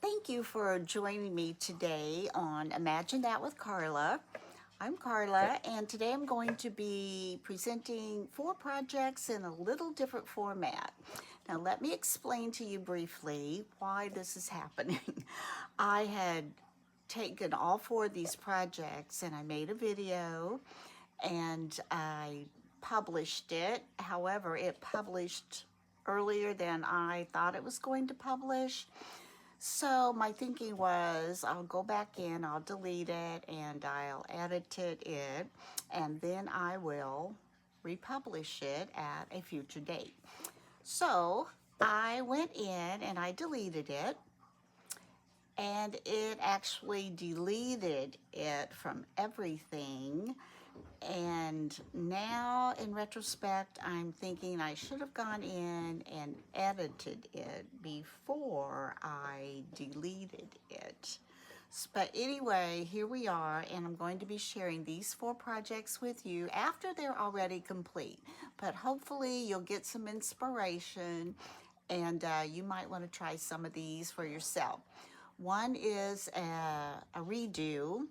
Thank you for joining me today on Imagine That with Carla. I'm Carla, and today I'm going to be presenting 4 projects in a little different format. Now, let me explain to you briefly why this is happening. I had taken all 4 of these projects and I made a video and I published it. However, it published earlier than I thought it was going to publish. So my thinking was I'll go back in, I'll delete it, and I'll edit it, and then I will republish it at a future date. So I went in and I deleted it, and it actually deleted it from everything. And now, in retrospect, I'm thinking I should have gone in and edited it before I deleted it. But anyway, here we are, and I'm going to be sharing these 4 projects with you after they're already complete. But hopefully, you'll get some inspiration, and you might want to try some of these for yourself. One is a redo.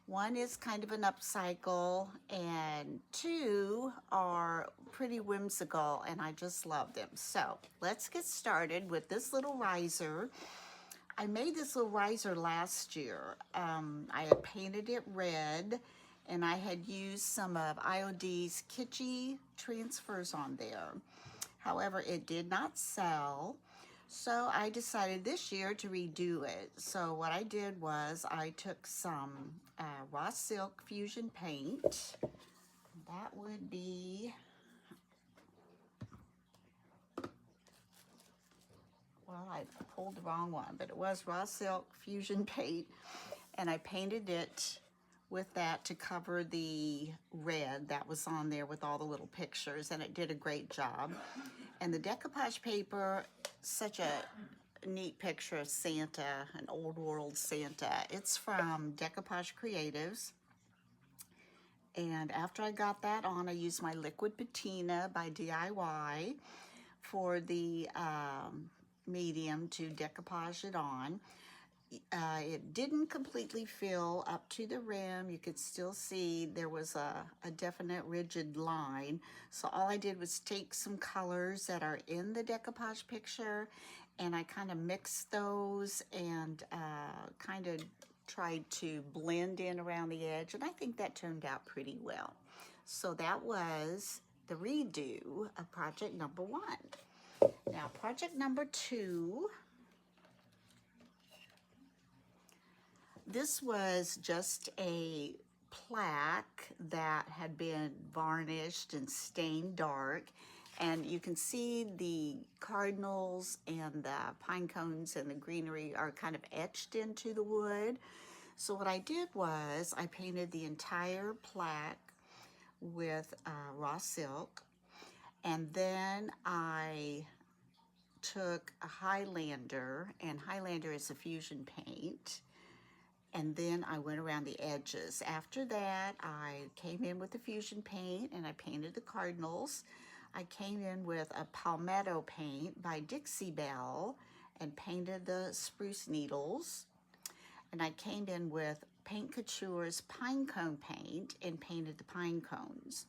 One is kind of an upcycle, and 2 are pretty whimsical, and I just love them. So let's get started with this little riser. I made this little riser last year. I had painted it red, and I had used some of IOD's Kitschy transfers on there. However, it did not sell, so I decided this year to redo it. So what I did was I took some raw silk fusion paint. That would be, well, I pulled the wrong one, but it was raw silk fusion paint, and I painted it with that to cover the red that was on there with all the little pictures, and it did a great job. And the decoupage paper, such a neat picture of Santa, an old world Santa. It's from Decoupage Creatives. And after I got that on, I used my liquid patina by DIY for the medium to decoupage it on. It didn't completely fill up to the rim. You could still see there was a definite rigid line. So all I did was take some colors that are in the decoupage picture, and I kind of mixed those and kind of tried to blend in around the edge, and I think that turned out pretty well. So that was the redo of project number 1. Now project number 2, this was just a plaque that had been varnished and stained dark, and you can see the cardinals and the pine cones and the greenery are kind of etched into the wood. So what I did was I painted the entire plaque with raw silk, and then I took a Highlander, and Highlander is a fusion paint, and then I went around the edges. After that, I came in with the fusion paint and I painted the cardinals. I came in with a Palmetto paint by Dixie Belle and painted the spruce needles. And I came in with Paint Couture's pine cone paint and painted the pine cones.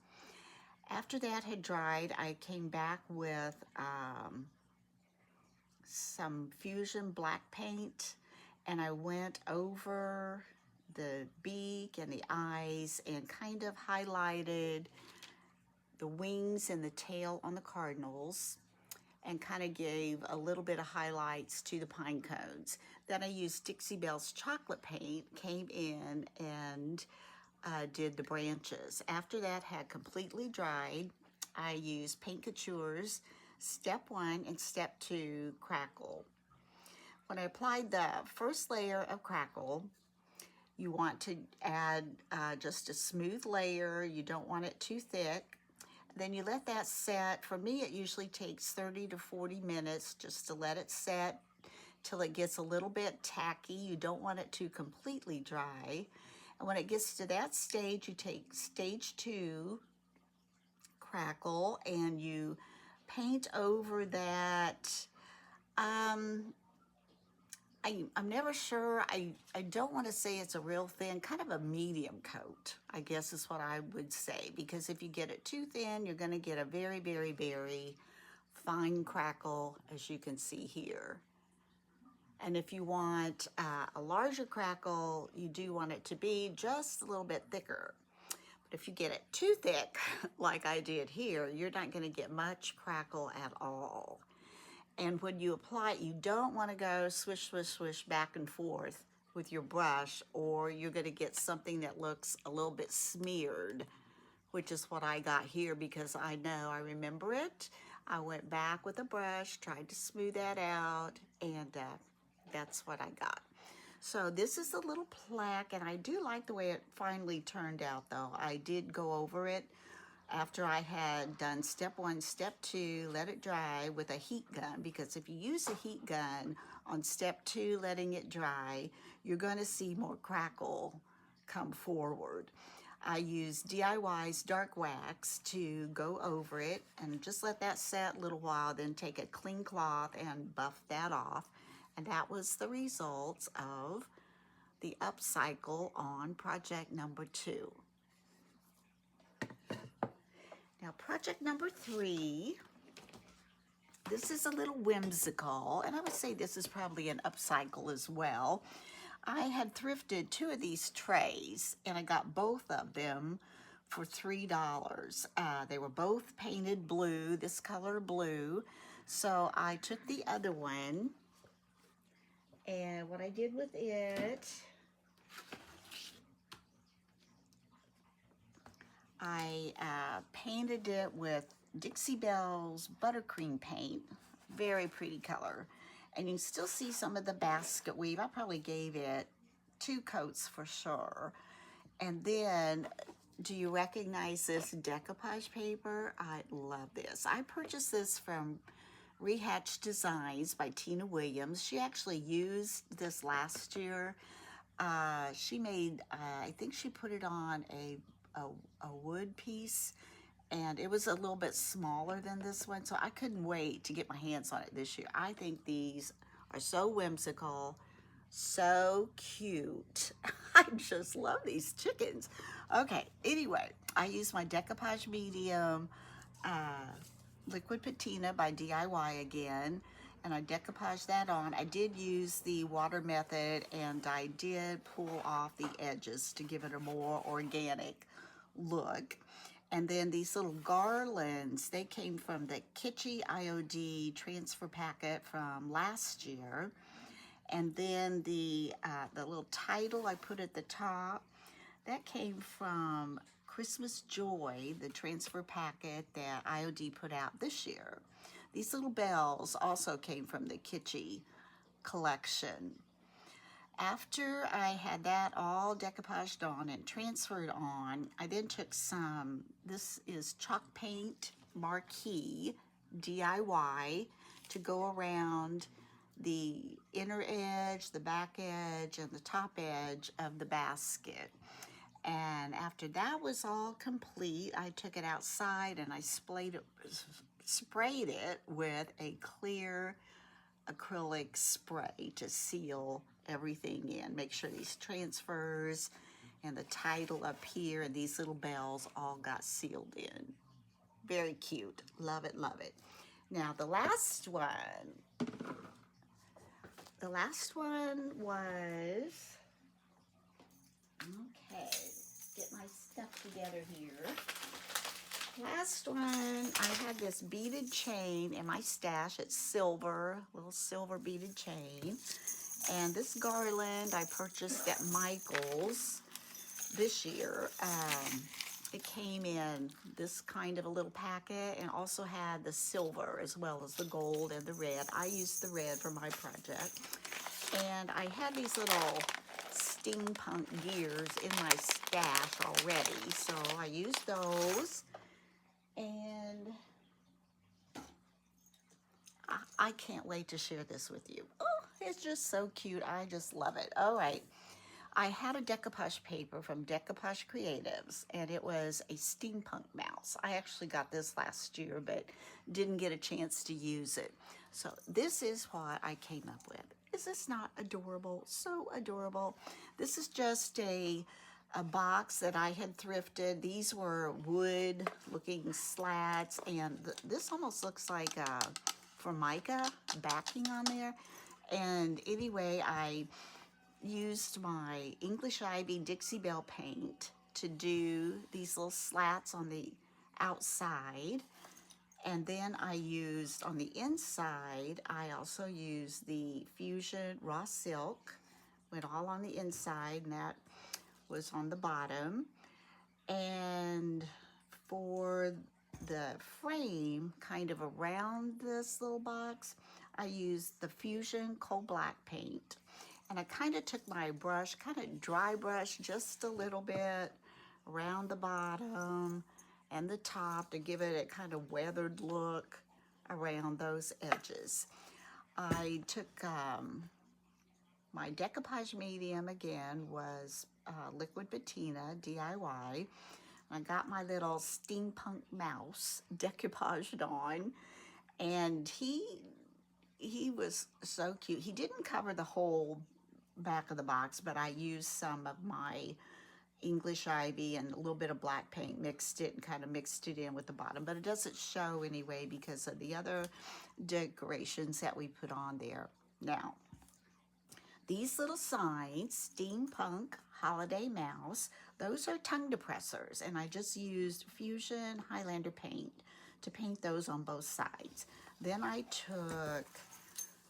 After that had dried, I came back with some fusion black paint, and I went over the beak and the eyes and kind of highlighted the wings and the tail on the cardinals and kind of gave a little bit of highlights to the pine cones. Then I used Dixie Belle's chocolate paint, came in and did the branches. After that had completely dried, I used Paint Couture's Step 1 and Step 2 Crackle. When I applied the first layer of Crackle, you want to add just a smooth layer. You don't want it too thick. Then you let that set. For me, it usually takes 30 to 40 minutes just to let it set till it gets a little bit tacky. You don't want it to completely dry. And when it gets to that stage, you take stage 2 Crackle and you paint over that I'm never sure. I don't want to say it's a real thin, kind of a medium coat, I guess is what I would say. Because if you get it too thin, you're going to get a very, very, very fine crackle, as you can see here. And if you want a larger crackle, you do want it to be just a little bit thicker. But if you get it too thick, like I did here, you're not going to get much crackle at all. And when you apply it, you don't want to go swish, swish, swish back and forth with your brush, or you're going to get something that looks a little bit smeared, which is what I got here because I know, I remember it. I went back with a brush, tried to smooth that out, and that's what I got. So this is a little plaque, and I do like the way it finally turned out, though. I did go over it after I had done step 1, step 2, let it dry with a heat gun, because if you use a heat gun on step 2, letting it dry, you're going to see more crackle come forward. I used DIY's dark wax to go over it and just let that set a little while, then take a clean cloth and buff that off. And that was the results of the upcycle on project number 2. Now, project number 3, this is a little whimsical, and I would say this is probably an upcycle as well. I had thrifted 2 of these trays, and I got both of them for $3. They were both painted blue, this color blue. So I took the other one, and what I did with it, I painted it with Dixie Belle's buttercream paint. Very pretty color. And you can still see some of the basket weave. I probably gave it 2 coats for sure. And then, do you recognize this decoupage paper? I love this. I purchased this from Rehatched Designs by Tina Williams. She actually used this last year. She made, I think she put it on a wood piece, and it was a little bit smaller than this one, so I couldn't wait to get my hands on it this year. I think these are so whimsical, so cute. I just love these chickens. Okay, anyway, I used my decoupage medium liquid patina by DIY again, and I decoupaged that on. I did use the water method, and I did pull off the edges to give it a more organic look. And then these little garlands, they came from the Kitschy IOD transfer packet from last year. And then the little title I put at the top, that came from Christmas Joy, the transfer packet that IOD put out this year. These little bells also came from the Kitschy collection. After I had that all decoupaged on and transferred on, I then took some, this is chalk paint marquee DIY, to go around the inner edge, the back edge, and the top edge of the basket. And after that was all complete, I took it outside and I sprayed it with a clear acrylic spray to seal everything in. Make sure these transfers and the title up here and these little bells all got sealed in. Very cute. Love it, love it. Now the last one was, okay, get my stuff together here. Last one, I had this beaded chain in my stash. It's silver, little silver beaded chain. And this garland I purchased at Michael's this year. It came in this kind of a little packet, and also had the silver as well as the gold and the red. I used the red for my project. And I had these little steampunk gears in my stash already, so I used those. And I can't wait to share this with you. Oh, it's just so cute. I just love it. All right. I had a decoupage paper from Decoupage Creatives, and it was a steampunk mouse. I actually got this last year, but didn't get a chance to use it. So this is what I came up with. Is this not adorable? So adorable. This is just a box that I had thrifted. These were wood looking slats, and this almost looks like Formica backing on there. And anyway, I used my English Ivy Dixie Belle paint to do these little slats on the outside. And then I used, on the inside, I also used the Fusion Raw Silk. Went all on the inside, and that was on the bottom. And for the frame, kind of around this little box, I used the Fusion Coal Black paint. And I kind of took my brush, kind of dry brush just a little bit around the bottom and the top to give it a kind of weathered look around those edges. I took my decoupage medium, again, was Liquid Patina DIY. I got my little steampunk mouse decoupaged on, and he was so cute. He didn't cover the whole back of the box, but I used some of my English Ivy and a little bit of black paint, mixed it and kind of mixed it in with the bottom, but it doesn't show anyway because of the other decorations that we put on there. Now, these little signs, Steampunk Holiday Mouse, those are tongue depressors, and I just used Fusion Highlander paint to paint those on both sides. Then I took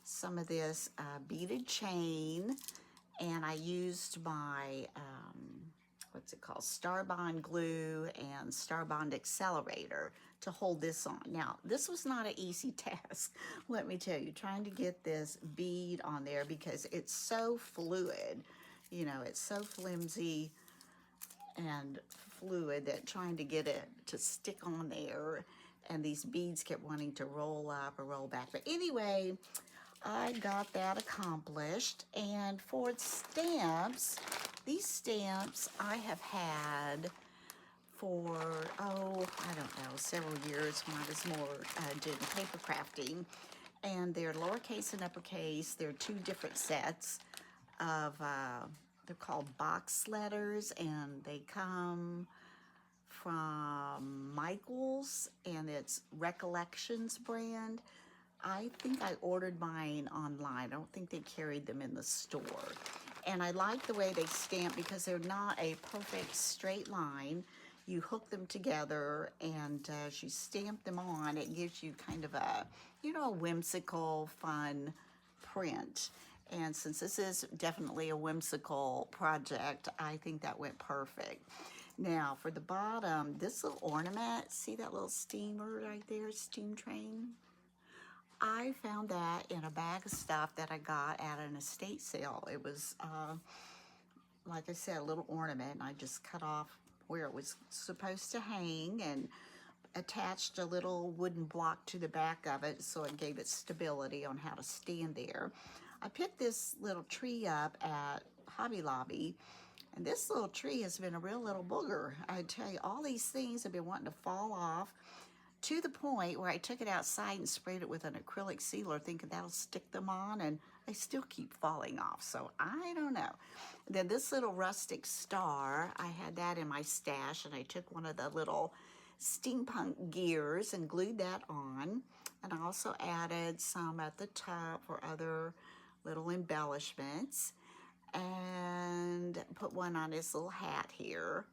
some of this beaded chain, and I used my, what's it called, Starbond glue and Starbond accelerator to hold this on. Now, this was not an easy task, let me tell you, trying to get this bead on there because it's so fluid. You know, it's so flimsy and fluid that trying to get it to stick on there, and these beads kept wanting to roll up or roll back. But anyway, I got that accomplished. And for stamps, these stamps I have had for, oh, I don't know, several years when I was more doing paper crafting. And they're lowercase and uppercase. They're two different sets of, they're called box letters, and they come from Michaels, and it's Recollections brand. I think I ordered mine online. I don't think they carried them in the store. And I like the way they stamp because they're not a perfect straight line. You hook them together, and as you stamp them on, it gives you kind of a, you know, a whimsical, fun print. And since this is definitely a whimsical project, I think that went perfect. Now, for the bottom, this little ornament, see that little steamer right there, steam train? I found that in a bag of stuff that I got at an estate sale. It was, like I said, a little ornament, and I just cut off where it was supposed to hang and attached a little wooden block to the back of it so it gave it stability on how to stand there. I picked this little tree up at Hobby Lobby, and this little tree has been a real little booger. I tell you, all these things have been wanting to fall off, to the point where I took it outside and sprayed it with an acrylic sealer thinking that'll stick them on, and they still keep falling off. So I don't know. Then this little rustic star, I had that in my stash, and I took one of the little steampunk gears and glued that on. And I also added some at the top for other little embellishments, and put one on his little hat here.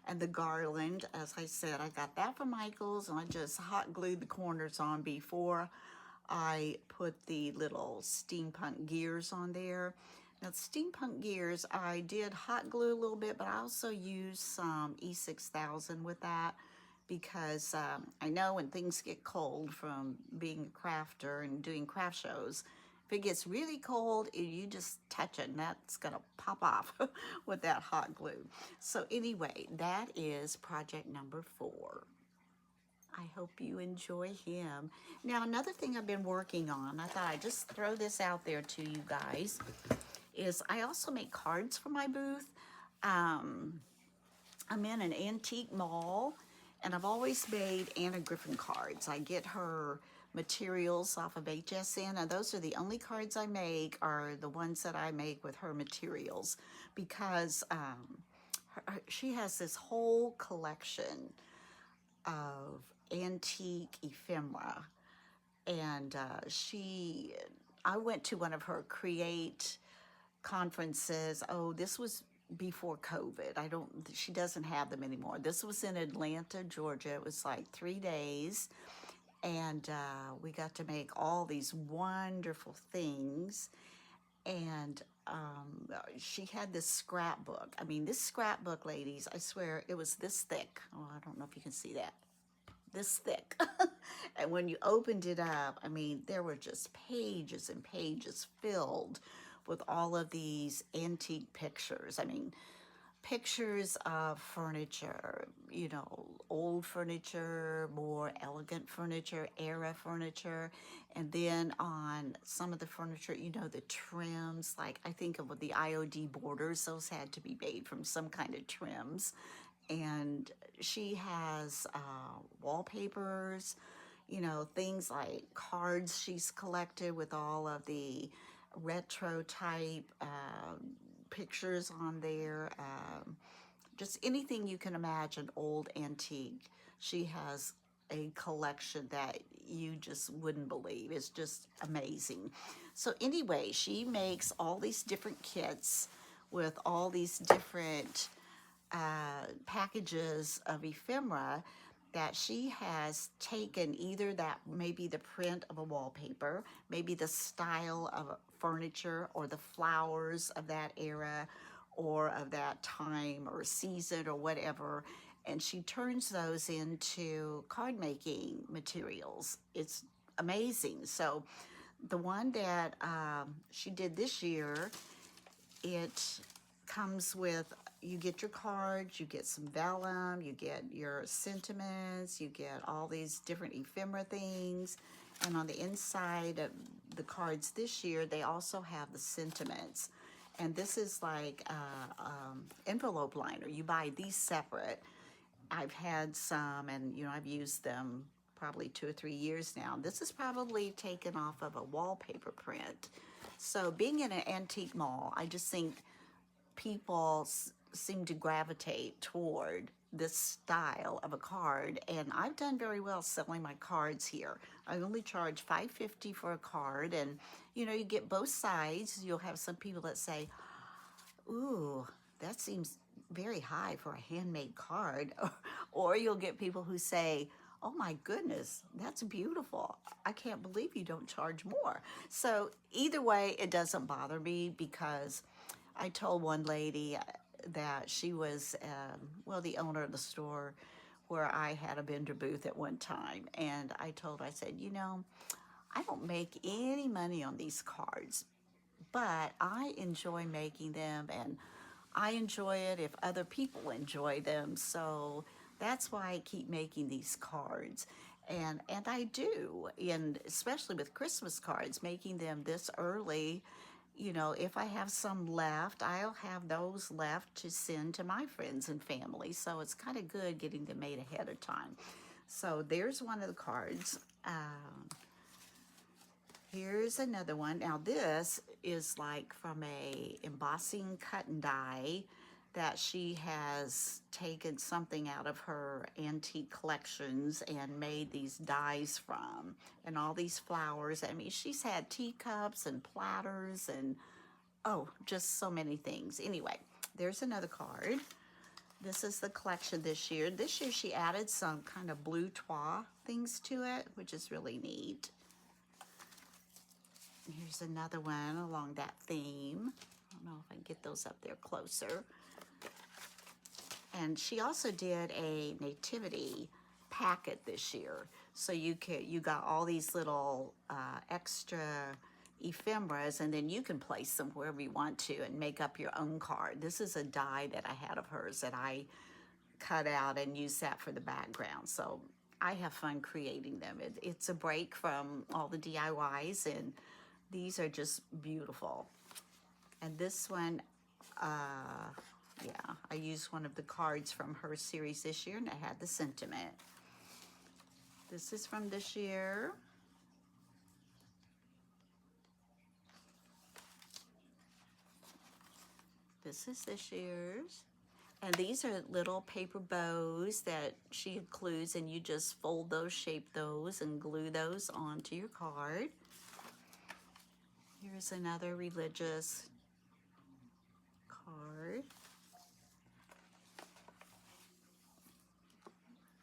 And the garland, as I said, I got that from Michaels, and I just hot glued the corners on before I put the little steampunk gears on there. Now, the steampunk gears, I did hot glue a little bit, but I also used some E6000 with that because I know when things get cold from being a crafter and doing craft shows, if it gets really cold, you just touch it and that's gonna pop off with that hot glue. So anyway, that is project number 4. I hope you enjoy him. Now, another thing I've been working on, I thought I'd just throw this out there to you guys, is I also make cards for my booth. I'm in an antique mall, and I've always made Anna Griffin cards. I get her materials off of HSN, and those are the only cards I make, are the ones that I make with her materials, because she has this whole collection of antique ephemera, and I went to one of her Create conferences. Oh, this was before COVID. She doesn't have them anymore. This was in Atlanta, Georgia. It was like 3 days, and we got to make all these wonderful things. And she had this scrapbook. I mean, this scrapbook, ladies, I swear it was this thick. Oh, I don't know if you can see that. This thick. And when you opened it up, I mean, there were just pages and pages filled with all of these antique pictures. I mean, pictures of furniture, you know, old furniture, more elegant furniture, era furniture. And then on some of the furniture, you know, the trims, like I think of the IOD borders, those had to be made from some kind of trims. And she has wallpapers, you know, things like cards she's collected with all of the retro type pictures on there. Just anything you can imagine, old antique. She has a collection that you just wouldn't believe. It's just amazing. So anyway, she makes all these different kits with all these different packages of ephemera that she has taken, either that maybe the print of a wallpaper, maybe the style of furniture or the flowers of that era or of that time or season or whatever, and she turns those into card making materials. It's amazing. So the one that she did this year, it comes with, you get your cards, you get some vellum, you get your sentiments, you get all these different ephemera things. And on the inside of the cards this year, they also have the sentiments. And this is like envelope liner. You buy these separate. I've had some, and you know, I've used them probably 2 or 3 years now. This is probably taken off of a wallpaper print. So being in an antique mall, I just think people seem to gravitate toward this style of a card, and I've done very well selling my cards here. I only charge $5.50 for a card, and you know, you get both sides. You'll have some people that say, ooh, that seems very high for a handmade card. Or you'll get people who say, oh my goodness, that's beautiful. I can't believe you don't charge more. So either way, it doesn't bother me, because I told one lady that she was, well, the owner of the store where I had a vendor booth at one time. And I told her, I said, you know, I don't make any money on these cards, but I enjoy making them, and I enjoy it if other people enjoy them. So that's why I keep making these cards. And I do, and especially with Christmas cards, making them this early. You know, if I have some left, I'll have those left to send to my friends and family. So it's kind of good getting them made ahead of time. So there's one of the cards. Here's another one. Now this is like from a embossing cut and die that she has taken something out of her antique collections and made these dies from, and all these flowers. I mean, she's had teacups and platters and, oh, just so many things. Anyway, there's another card. This is the collection this year. This year she added some kind of blue toile things to it, which is really neat. Here's another one along that theme. I don't know if I can get those up there closer. And she also did a nativity packet this year. So you got all these little extra ephemeras, and then you can place them wherever you want to and make up your own card. This is a die that I had of hers that I cut out and used that for the background. So I have fun creating them. It's a break from all the DIYs, and these are just beautiful. And this one, yeah, I used one of the cards from her series this year, and I had the sentiment. This is from this year. This is this year's. And these are little paper bows that she includes, and you just fold those, shape those, and glue those onto your card. Here's another religious card.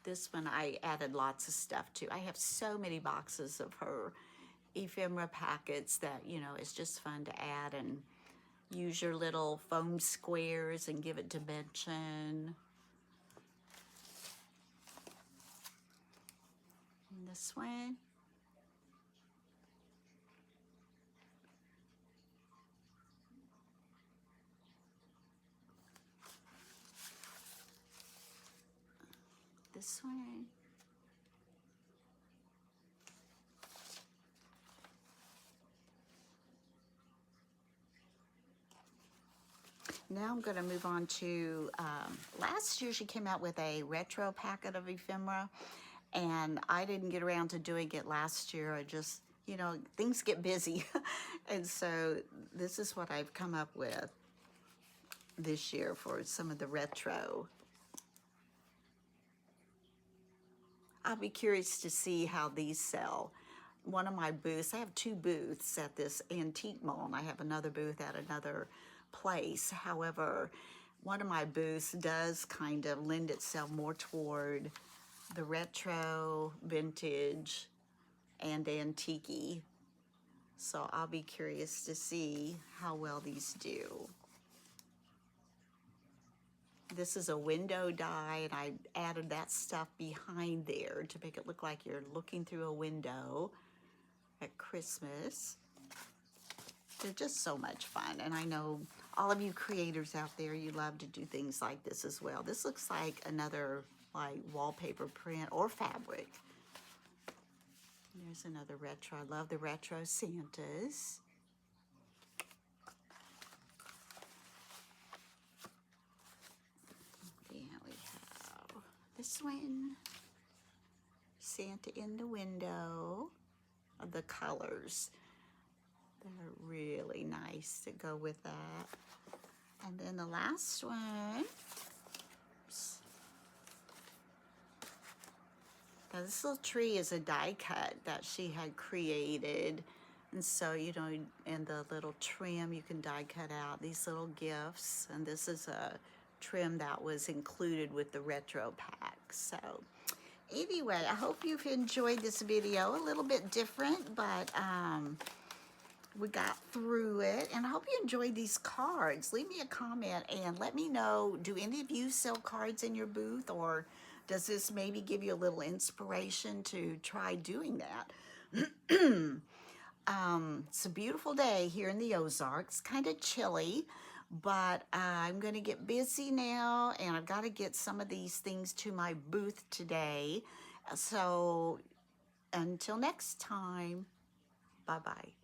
This one I added lots of stuff to. I have so many boxes of her ephemera packets that, you know, it's just fun to add and use your little foam squares and give it dimension. And this one. This one. Now I'm going to move on to, last year she came out with a retro packet of ephemera, and I didn't get around to doing it last year. I just, you know, things get busy. And so this is what I've come up with this year for some of the retro. I'll be curious to see how these sell. One of my booths, I have 2 booths at this antique mall, and I have another booth at another place. However, one of my booths does kind of lend itself more toward the retro, vintage, and antique-y. So I'll be curious to see how well these do. This is a window die, and I added that stuff behind there to make it look like you're looking through a window at Christmas. They're just so much fun, and I know all of you creators out there, you love to do things like this as well. This looks like another like wallpaper print or fabric. There's another retro. I love the retro Santas. Yeah, we have this one, Santa in the window. Of the colors, they're really nice to go with that. And then the last one, oops. Now this little tree is a die cut that she had created. And so, you know, in the little trim, you can die cut out these little gifts. And this is a trim that was included with the retro pack. So anyway, I hope you've enjoyed this video. A little bit different, but we got through it. And I hope you enjoyed these cards. Leave me a comment and let me know, do any of you sell cards in your booth, or does this maybe give you a little inspiration to try doing that? It's a beautiful day here in the Ozarks, kind of chilly, but I'm going to get busy now, and I've got to get some of these things to my booth today. So until next time, bye-bye.